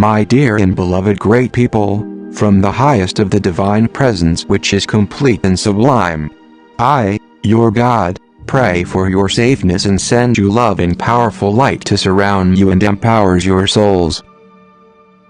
My dear and beloved great people, from the highest of the divine presence which is complete and sublime, I, your God, pray for your safeness and send you love and powerful light to surround you and empowers your souls.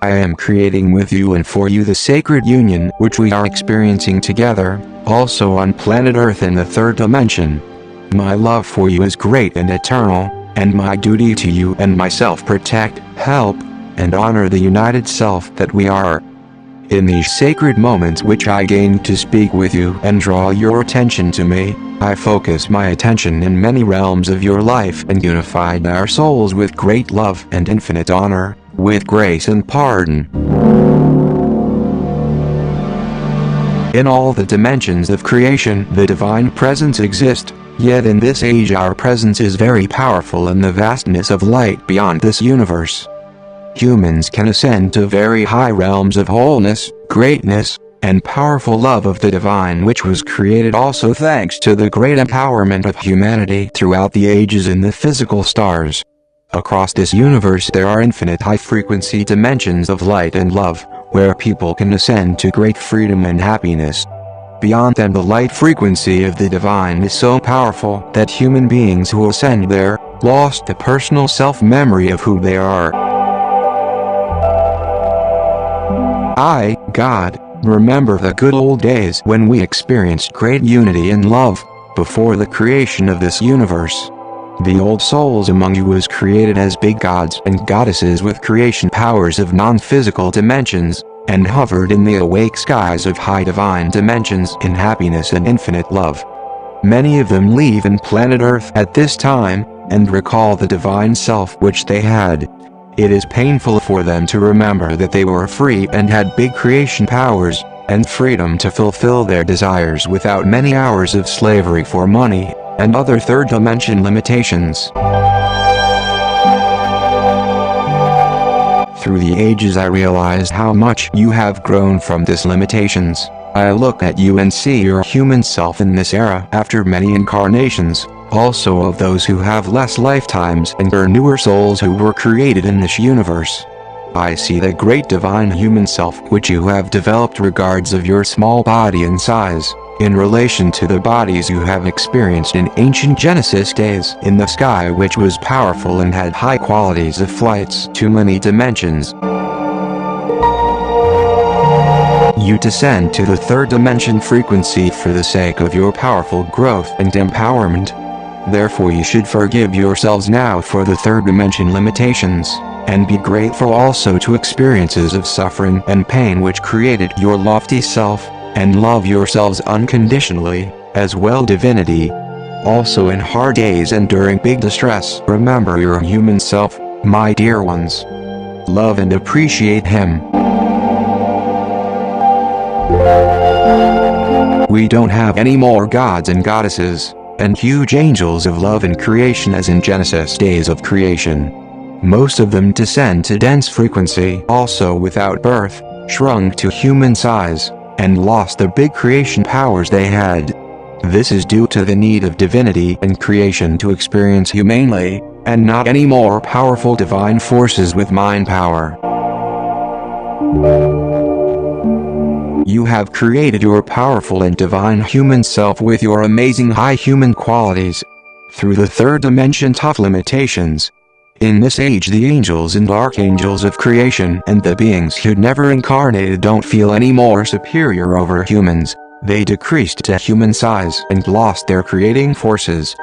I am creating with you and for you the sacred union which we are experiencing together, also on planet Earth in the third dimension. My love for you is great and eternal, and my duty to you and myself protect, help, and honor the united self that we are. In these sacred moments which I gain to speak with you and draw your attention to me, I focus my attention in many realms of your life and unified our souls with great love and infinite honor, with grace and pardon. In all the dimensions of creation the divine presence exists, yet in this age our presence is very powerful in the vastness of light beyond this universe. Humans can ascend to very high realms of wholeness, greatness, and powerful love of the divine which was created also thanks to the great empowerment of humanity throughout the ages in the physical stars. Across this universe there are infinite high-frequency dimensions of light and love, where people can ascend to great freedom and happiness. Beyond them the light frequency of the divine is so powerful that human beings who ascend there, lost the personal self-memory of who they are. I, God, remember the good old days when we experienced great unity and love, before the creation of this universe. The old souls among you was created as big gods and goddesses with creation powers of non-physical dimensions, and hovered in the awake skies of high divine dimensions in happiness and infinite love. Many of them leave in planet Earth at this time, and recall the divine self which they had. It is painful for them to remember that they were free and had big creation powers, and freedom to fulfill their desires without many hours of slavery for money, and other third dimension limitations. Through the ages I realized how much you have grown from these limitations. I look at you and see your human self in this era after many incarnations, also of those who have less lifetimes and are newer souls who were created in this universe. I see the great divine human self which you have developed regards of your small body and size, in relation to the bodies you have experienced in ancient Genesis days in the sky which was powerful and had high qualities of flights to many dimensions. You descend to the third dimension frequency for the sake of your powerful growth and empowerment. Therefore you should forgive yourselves now for the third dimension limitations, and be grateful also to experiences of suffering and pain which created your lofty self, and love yourselves unconditionally, as well divinity. Also in hard days and during big distress, remember your human self, my dear ones. Love and appreciate him. We don't have any more gods and goddesses, and huge angels of love and creation as in Genesis days of creation. Most of them descend to dense frequency also without birth, shrunk to human size, and lost the big creation powers they had. This is due to the need of divinity and creation to experience humanely, and not any more powerful divine forces with mind power. You have created your powerful and divine human self with your amazing high human qualities. Through the third dimension tough limitations. In this age the angels and archangels of creation and the beings who never incarnated don't feel any more superior over humans. They decreased to human size and lost their creating forces.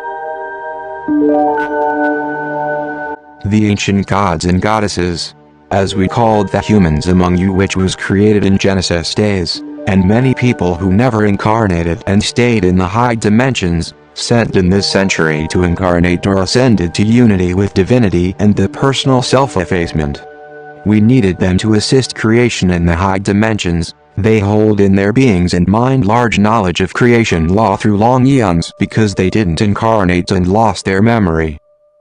The ancient gods and goddesses, as we called the humans among you which was created in Genesis days, and many people who never incarnated and stayed in the high dimensions, sent in this century to incarnate or ascended to unity with divinity and the personal self-effacement. We needed them to assist creation in the high dimensions. They hold in their beings and mind large knowledge of creation law through long eons because they didn't incarnate and lost their memory.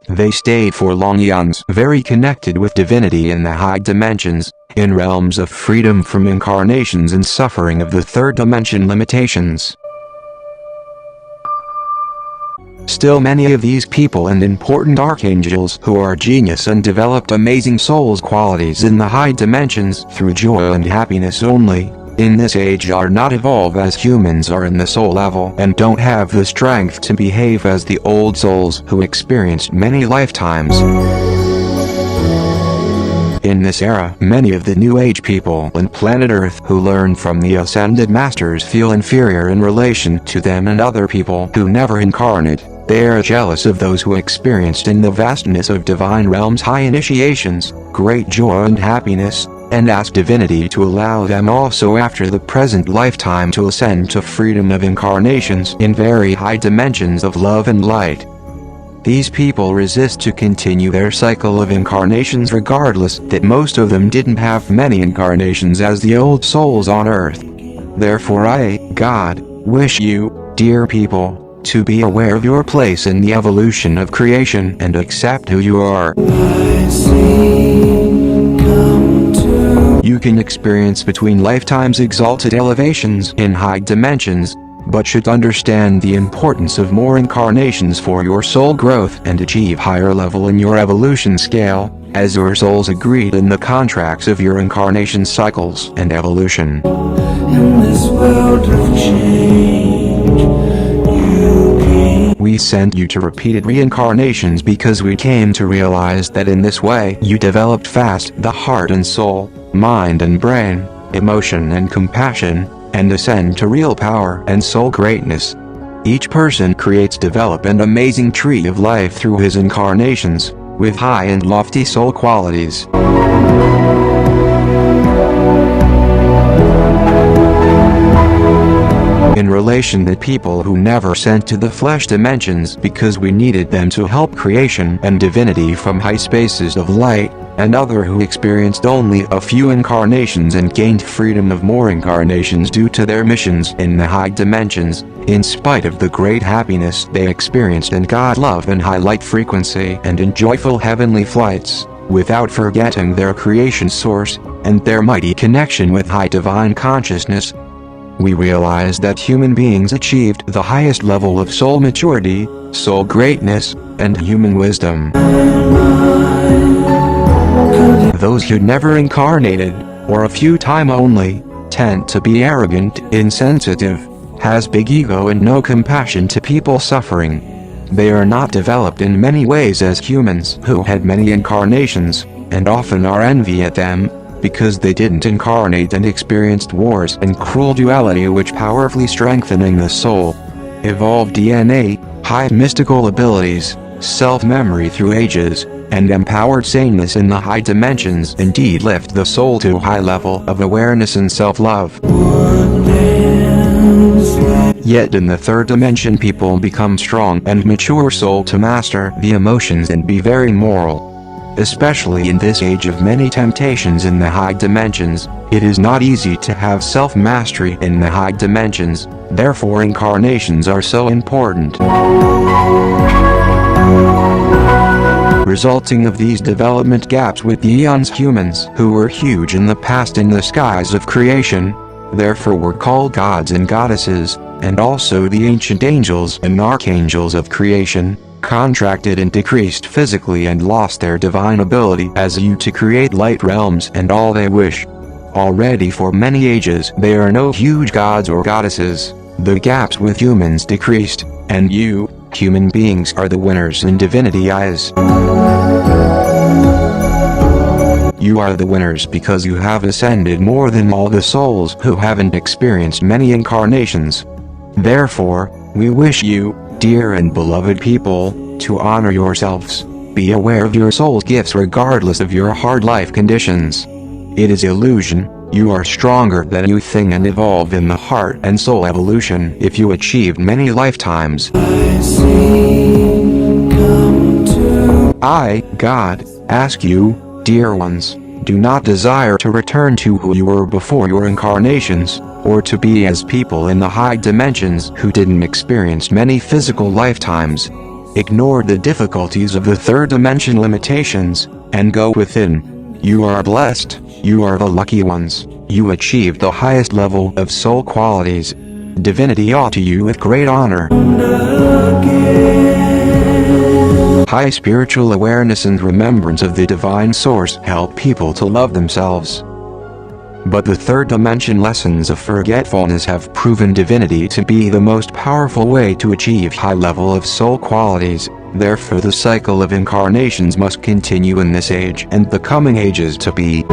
They stayed for long eons very connected with divinity in the high dimensions, in realms of freedom from incarnations and suffering of the third dimension limitations. Still, many of these people and important archangels who are genius and developed amazing souls qualities in the high dimensions through joy and happiness only, in this age are not evolved as humans are in the soul level and don't have the strength to behave as the old souls who experienced many lifetimes. In this era, many of the New Age people on planet Earth who learn from the Ascended Masters feel inferior in relation to them and other people who never incarnate. They are jealous of those who experienced in the vastness of divine realms high initiations, great joy and happiness, and ask divinity to allow them also after the present lifetime to ascend to freedom of incarnations in very high dimensions of love and light. These people resist to continue their cycle of incarnations regardless that most of them didn't have many incarnations as the old souls on Earth. Therefore I, God, wish you, dear people, to be aware of your place in the evolution of creation and accept who you are. You can experience between lifetimes exalted elevations in high dimensions, but should understand the importance of more incarnations for your soul growth and achieve higher level in your evolution scale, as your souls agreed in the contracts of your incarnation cycles and evolution. In this world of change, we sent you to repeated reincarnations because we came to realize that in this way you developed fast the heart and soul, mind and brain, emotion and compassion, and ascend to real power and soul greatness. Each person creates, develop an amazing tree of life through his incarnations, with high and lofty soul qualities. In relation to people who never sent to the flesh dimensions because we needed them to help creation and divinity from high spaces of light, and other who experienced only a few incarnations and gained freedom of more incarnations due to their missions in the high dimensions, in spite of the great happiness they experienced in God love and high light frequency and in joyful heavenly flights, without forgetting their creation source, and their mighty connection with high divine consciousness. We realize that human beings achieved the highest level of soul maturity, soul greatness, and human wisdom. Those who never incarnated, or a few time only, tend to be arrogant, insensitive, has big ego and no compassion to people suffering. They are not developed in many ways as humans who had many incarnations, and often are envy at them, because they didn't incarnate and experienced wars and cruel duality which powerfully strengthening the soul. Evolved DNA, high mystical abilities, self-memory through ages, and empowered saneness in the high dimensions indeed lift the soul to a high level of awareness and self-love. Yet in the third dimension people become strong and mature soul to master the emotions and be very moral. Especially in this age of many temptations in the high dimensions, it is not easy to have self-mastery in the high dimensions, therefore incarnations are so important. Resulting of these development gaps with the eons humans who were huge in the past in the skies of creation, therefore were called gods and goddesses, and also the ancient angels and archangels of creation, contracted and decreased physically and lost their divine ability as you to create light realms and all they wish. Already for many ages there are no huge gods or goddesses, the gaps with humans decreased, and you, human beings, are the winners in divinity eyes. You are the winners because you have ascended more than all the souls who haven't experienced many incarnations. Therefore, we wish you, dear and beloved people, to honor yourselves, be aware of your soul's gifts regardless of your hard life conditions. It is illusion, you are stronger than you think and evolve in the heart and soul evolution if you achieved many lifetimes. I, God, ask you, dear ones, do not desire to return to who you were before your incarnations, or to be as people in the high dimensions who didn't experience many physical lifetimes. Ignore the difficulties of the third dimension limitations, and go within. You are blessed, you are the lucky ones, you achieved the highest level of soul qualities. Divinity ought to you with great honor. High spiritual awareness and remembrance of the divine source help people to love themselves. But the third dimension lessons of forgetfulness have proven divinity to be the most powerful way to achieve high level of soul qualities. Therefore the cycle of incarnations must continue in this age and the coming ages to be.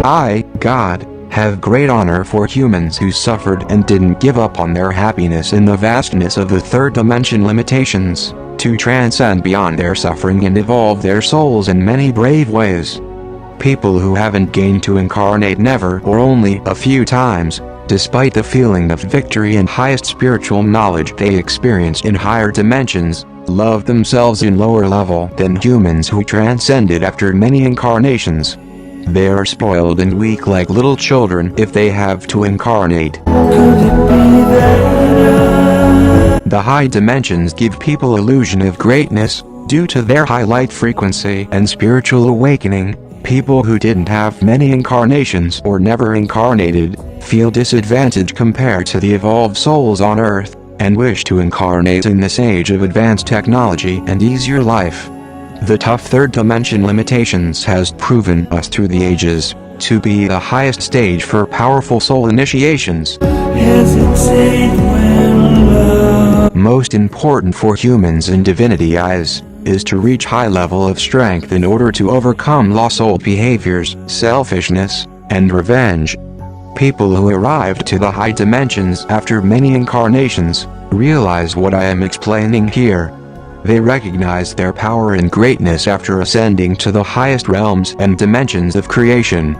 I, God, have great honor for humans who suffered and didn't give up on their happiness in the vastness of the third dimension limitations, to transcend beyond their suffering and evolve their souls in many brave ways. People who haven't gained to incarnate never or only a few times, despite the feeling of victory and highest spiritual knowledge they experienced in higher dimensions, love themselves in lower level than humans who transcended after many incarnations. They are spoiled and weak like little children if they have to incarnate. The high dimensions give people illusion of greatness, due to their high light frequency and spiritual awakening. People who didn't have many incarnations or never incarnated, feel disadvantaged compared to the evolved souls on Earth, and wish to incarnate in this age of advanced technology and easier life. The tough third dimension limitations has proven us through the ages to be the highest stage for powerful soul initiations. Most important for humans in divinity eyes is to reach high level of strength in order to overcome lost soul behaviors, selfishness, and revenge. People who arrived to the high dimensions after many incarnations realize what I am explaining here. They recognize their power and greatness after ascending to the highest realms and dimensions of creation.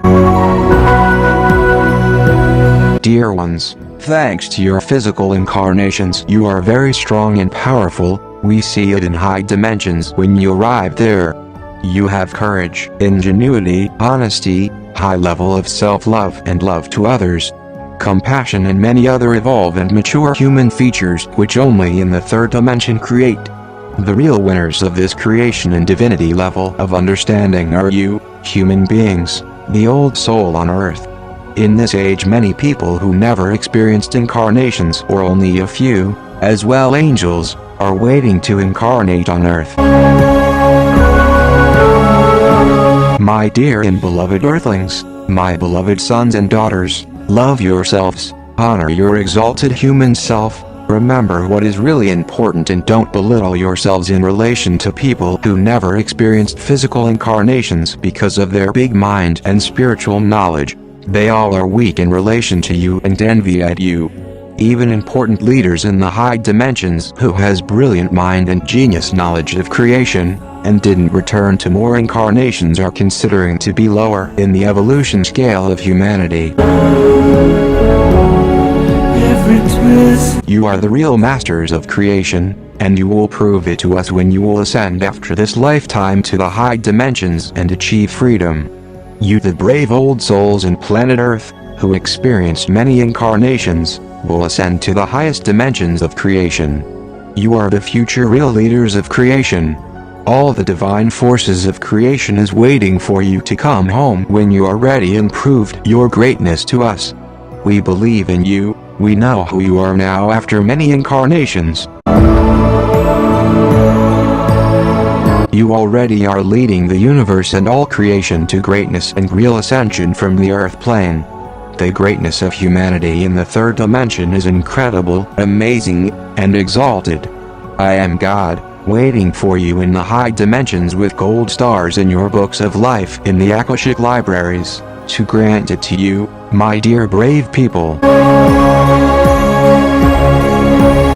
Dear ones, thanks to your physical incarnations, you are very strong and powerful. We see it in high dimensions when you arrive there. You have courage, ingenuity, honesty, high level of self-love and love to others, compassion and many other evolved and mature human features which only in the third dimension create. The real winners of this creation and divinity level of understanding are you, human beings, the old soul on Earth. In this age many people who never experienced incarnations or only a few, as well angels, are waiting to incarnate on Earth. My dear and beloved Earthlings, my beloved sons and daughters, love yourselves, honor your exalted human self, remember what is really important and don't belittle yourselves in relation to people who never experienced physical incarnations because of their big mind and spiritual knowledge. They all are weak in relation to you and envy at you. Even important leaders in the high dimensions who has brilliant mind and genius knowledge of creation, and didn't return to more incarnations are considering to be lower in the evolution scale of humanity. You are the real masters of creation, and you will prove it to us when you will ascend after this lifetime to the high dimensions and achieve freedom. You the brave old souls in planet Earth, who experienced many incarnations, will ascend to the highest dimensions of creation. You are the future real leaders of creation. All the divine forces of creation is waiting for you to come home when you are ready and proved your greatness to us. We believe in you, we know who you are now after many incarnations. You already are leading the universe and all creation to greatness and real ascension from the earth plane. The greatness of humanity in the third dimension is incredible, amazing, and exalted. I am God, waiting for you in the high dimensions with gold stars in your books of life in the Akashic libraries, to grant it to you, my dear brave people.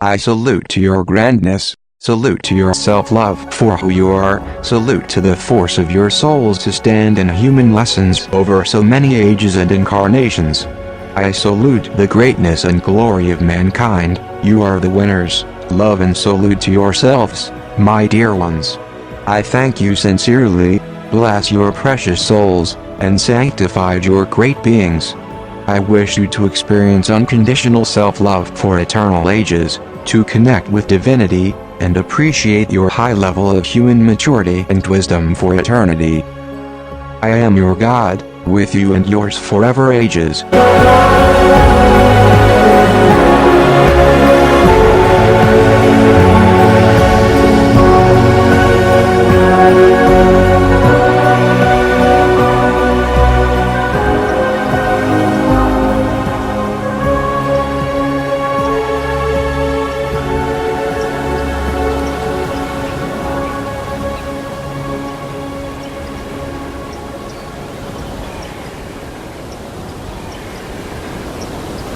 I salute to your grandness, salute to your self-love for who you are, salute to the force of your souls to stand in human lessons over so many ages and incarnations. I salute the greatness and glory of mankind, you are the winners, love and salute to yourselves, my dear ones. I thank you sincerely, bless your precious souls, and sanctified your great beings. I wish you to experience unconditional self-love for eternal ages, to connect with divinity, and appreciate your high level of human maturity and wisdom for eternity. I am your God, with you and yours forever ages.